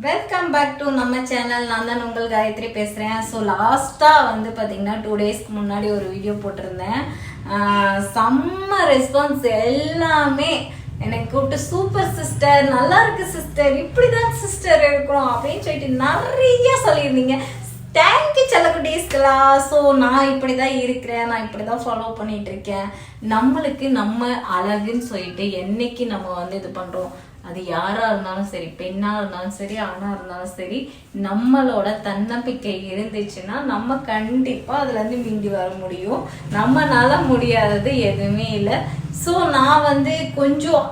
Welcome back to நம்ம channel. நான் தான் உங்கள் காயத்ரி பேசுகிறேன். ஸோ லாஸ்ட்டாக வந்து பார்த்தீங்கன்னா 2 டேஸ்க்கு முன்னாடி ஒரு வீடியோ போட்டிருந்தேன். செம்ம ரெஸ்பான்ஸ். எல்லாமே எனக்கு கூப்பிட்டு சூப்பர் சிஸ்டர், நல்லா இருக்கு சிஸ்டர், இப்படிதான் சிஸ்டர் இருக்கணும் அப்படின்னு சொல்லிட்டு நிறைய சொல்லியிருந்தீங்க. தேங்க்யூ செல்லக்குட்டீஸ்களா. ஸோ நான் இப்படி தான் இருக்கிறேன், நான் இப்படி தான் ஃபாலோ பண்ணிட்டு இருக்கேன். நம்மளுக்கு நம்ம அழகுன்னு சொல்லிட்டு என்னைக்கு நம்ம வந்து இது பண்ணுறோம், அது யாரா இருந்தாலும் சரி, பெண்ணா இருந்தாலும் சரி, ஆணா இருந்தாலும் சரி, நம்மளோட தன்னம்பிக்கை இருந்துச்சுன்னா நம்ம கண்டிப்பா அதுல இருந்து மீண்டு வர முடியும். நம்மளால முடியாதது எதுவுமே இல்லை. ஸோ நான் வந்து கொஞ்சம்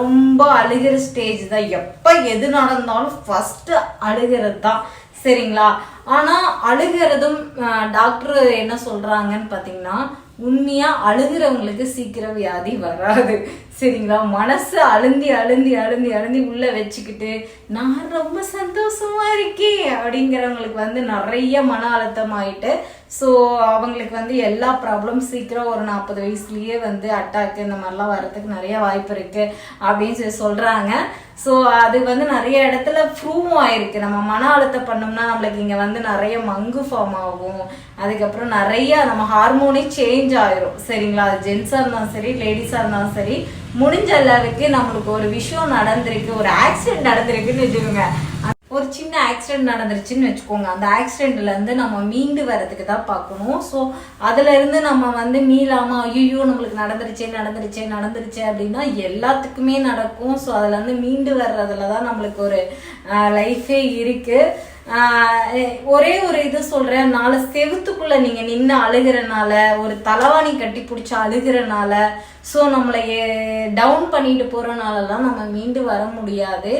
ரொம்ப அழுகிற ஸ்டேஜ் தான். எப்போ எது நடந்தாலும் ஃபர்ஸ்ட் அழுகிறது தான், சரிங்களா? ஆனா அழுகிறதும் டாக்டர் என்ன சொல்றாங்கன்னு பாத்தீங்கன்னா, உண்மையா அழுகிறவங்களுக்கு சீக்கிரம் வியாதி வராது, சரிங்களா? மனசு அழுந்தி அழுந்தி அழுந்தி அழுந்தி உள்ள வச்சுக்கிட்டு நான் ரொம்ப சந்தோஷமா இருக்கேன் அப்படிங்கிறவங்களுக்கு வந்து நிறைய மன அழுத்தம் ஆயிட்டு, ஸோ அவங்களுக்கு வந்து எல்லா ப்ராப்ளம் சீக்கிரம் ஒரு 40 வயசுலயே வந்து அட்டாக் இந்த மாதிரிலாம் வர்றதுக்கு நிறைய வாய்ப்பு இருக்கு அப்படின்னு சொல்லி சொல்றாங்க. ஸோ அது வந்து நிறைய இடத்துல ப்ரூவும் ஆயிருக்கு. நம்ம மன அழுத்தம் பண்ணோம்னா நம்மளுக்கு இங்க வந்து நிறைய மங்கு ஃபார்ம் ஆகும். அதுக்கப்புறம் நிறைய நம்ம ஹார்மோனே சேஞ்ச் ஆயிரும், சரிங்களா? அது ஜென்ஸா இருந்தாலும் சரி, லேடிஸா இருந்தாலும் சரி, முடிஞ்ச அளவுக்கு நம்மளுக்கு ஒரு விஷயம் நடந்திருக்கு, ஒரு ஆக்சிடென்ட் நடந்திருக்குன்னு வச்சுக்கோங்க. ஒரு சின்ன ஆக்சிடென்ட் நடந்துருச்சுன்னு வச்சுக்கோங்க. அந்த ஆக்சிடென்ட்ல இருந்து நம்ம மீண்டு வர்றதுக்கு தான் பார்க்கணும். ஸோ அதுல இருந்து நம்ம வந்து மீளாம ஐயோ நம்மளுக்கு நடந்துருச்சே அப்படின்னா எல்லாத்துக்குமே நடக்கும். ஸோ அதுல இருந்து மீண்டு வர்றதுல தான் நம்மளுக்கு ஒரு லைஃபே இருக்கு. ஒரே ஒரு இது சொல்றேன், 4 செவுத்துக்குள்ள நீங்க நின்று அழுகிறனால, ஒரு தலைவாணி கட்டி பிடிச்சி அழுகிறனால, ஸோ நம்மளை டவுன் பண்ணிட்டு போறனாலலாம் நம்ம மீண்டு வர முடியாது.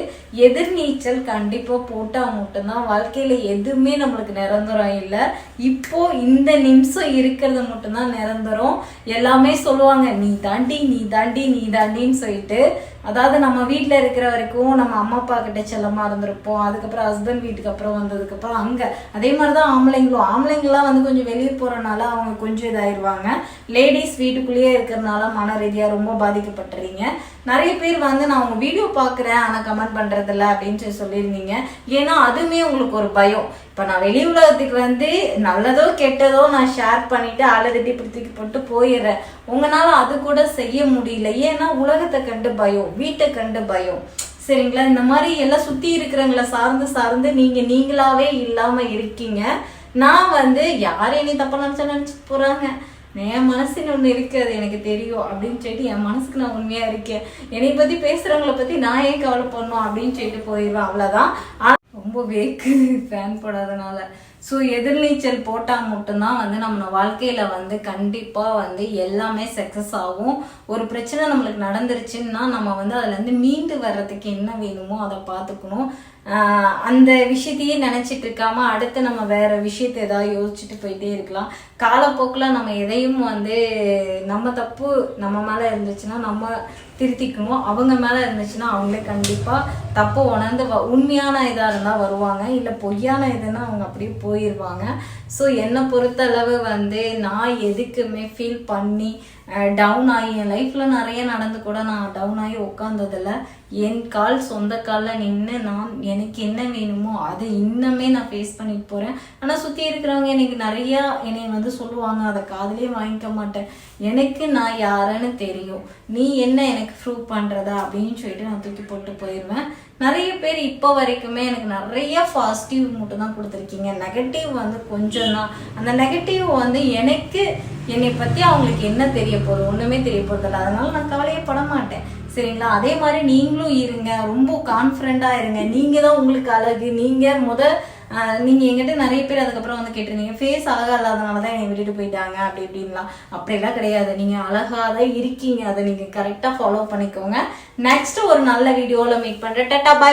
எதிர்நீச்சல் கண்டிப்பா போட்டா மட்டும்தான். வாழ்க்கையில எதுவுமே நம்மளுக்கு நிரந்தரம் இல்லை. இப்போ இந்த நிமிஷம் இருக்கிறது மட்டும்தான் நிரந்தரம். எல்லாமே சொல்லுவாங்க நீ தாண்டின்னு சொல்லிட்டு. அதாவது நம்ம வீட்டுல இருக்கிற வரைக்கும் நம்ம அம்மா அப்பா கிட்ட செல்லமா இருந்திருப்போம். அதுக்கப்புறம் ஹஸ்பண்ட் வீட்டுக்கு அப்புறம் வந்ததுக்கு அப்புறம் அங்க அதே மாதிரிதான் ஆம்பளைங்களாம் வந்து கொஞ்சம் வெளியே போறதுனால அவங்க கொஞ்சம் இதாயிருவாங்க. லேடிஸ் வீட்டுக்குள்ளேயே இருக்கிறதுனால மன ரீதியா ரொம்ப பாதிக்கப்பட்டுறீங்க. நிறைய பேர் வந்து நான் உங்க வீடியோ பாக்குறேன் ஆனா கமெண்ட் பண்றது இல்லை அப்படின்னு சொல்லியிருந்தீங்க. ஏன்னா அதுவுமே உங்களுக்கு ஒரு பயம். இப்ப நான் வெளி உலகத்துக்கு வந்து நல்லதோ கெட்டதோ நான் ஷேர் பண்ணிட்டு அழுதுட்டு இப்படி தூக்கி போட்டு போயிடுறேன். உங்களால அது கூட செய்ய முடியல. ஏன்னா உலகத்தை கண்டு பயம், வீட்டை கண்டு பயம், சரிங்களா? இந்த மாதிரி எல்லாம் சுத்தி இருக்கிறவங்கள சார்ந்து நீங்களாவே இல்லாம இருக்கீங்க. நான் வந்து யாரையும் நீ தப்பா நினைச்சு போறாங்க, என் மனசுன்னு ஒண்ணு இருக்கு, அது எனக்கு தெரியும் அப்படின்னு சொல்லிட்டு என் மனசுக்கு நான் உண்மையா இருக்கேன். என்னை பத்தி பேசுறவங்களை பத்தி நான் ஏன் கவலை பண்ணணும் அப்படின்னு சொல்லிட்டு போயிடுவேன், அவ்வளவுதான். ரொம்ப வேக்கு ஃபேன் போடாதனால. ஸோ எதிர்நீச்சல் போட்டால் மட்டும்தான் வந்து நம்ம வாழ்க்கையில வந்து கண்டிப்பா வந்து எல்லாமே சக்சஸ் ஆகும். ஒரு பிரச்சனை நம்மளுக்கு நடந்துருச்சுன்னா நம்ம வந்து அதுல இருந்து மீண்டு வர்றதுக்கு என்ன வேணுமோ அதை பார்த்துக்கணும். அந்த விஷயத்தையே நினைச்சிட்டு இருக்காம அடுத்து நம்ம வேற விஷயத்த ஏதாவது யோசிச்சுட்டு போயிட்டே இருக்கலாம். காலப்போக்கில் நம்ம எதையும் வந்து நம்ம தப்பு நம்ம மேல இருந்துச்சுன்னா நம்ம திருத்திக்கணும். அவங்க மேல இருந்துச்சுன்னா அவங்களே கண்டிப்பா தப்பு உணர்ந்து உண்மையான இதா இருந்தா வருவாங்க, இல்லை பொய்யான இதுன்னா அவங்க அப்படியே போயிடுவாங்க. ஸோ என்னை பொறுத்தளவு வந்து நான் எதுக்குமே ஃபீல் பண்ணி டவுன் ஆகி என் லைஃப்ல நிறைய நடந்து கூட நான் டவுன் ஆகி உட்காந்ததில்ல. என் சொந்த காலில் நின்று நான் எனக்கு என்ன வேணுமோ அதை இன்னமே நான் ஃபேஸ் பண்ணிட்டு போறேன். ஆனால் சுற்றி இருக்கிறவங்க எனக்கு நிறையா என்னை வந்து சொல்லுவாங்க, அதை காதுலயே வாங்கிக்க மாட்டேன். எனக்கு நான் யாருன்னு தெரியும், நீ என்ன எனக்கு ப்ரூவ் பண்றதா அப்படின்னு சொல்லிட்டு நான் தூக்கி போட்டு போயிடுவேன். நிறைய பேர் இப்போ வரைக்குமே எனக்கு நிறைய பாசிட்டிவ் மட்டும் தான் கொடுத்துருக்கீங்க. நெகட்டிவ் வந்து கொஞ்சம் தான். அந்த நெகட்டிவ் வந்து என்னை பத்தி அவங்களுக்கு என்ன தெரிய போகுது, ஒண்ணுமே தெரிய போறதில்ல. அதனால நான் கவலையே பட மாட்டேன், சரிங்களா? அதே மாதிரி நீங்களும் இருங்க, ரொம்ப கான்ஃபிடண்டா இருங்க. நீங்க தான் உங்களுக்கு அழகு. நீங்க எங்கிட்ட நிறைய பேர் அதுக்கப்புறம் வந்து கேட்டிருந்தீங்க ஃபேஸ் அழகா இல்லாதனாலதான் என்னை விட்டுட்டு போயிட்டாங்க அப்படி இப்படின்லாம். அப்படிலாம் கிடையாது, நீங்க அழகாதான் இருக்கீங்க. அதை நீங்க கரெக்டா ஃபாலோ பண்ணிக்கோங்க. நெக்ஸ்ட் ஒரு நல்ல வீடியோல மீட் பண்றேன். டாடா, பாய்.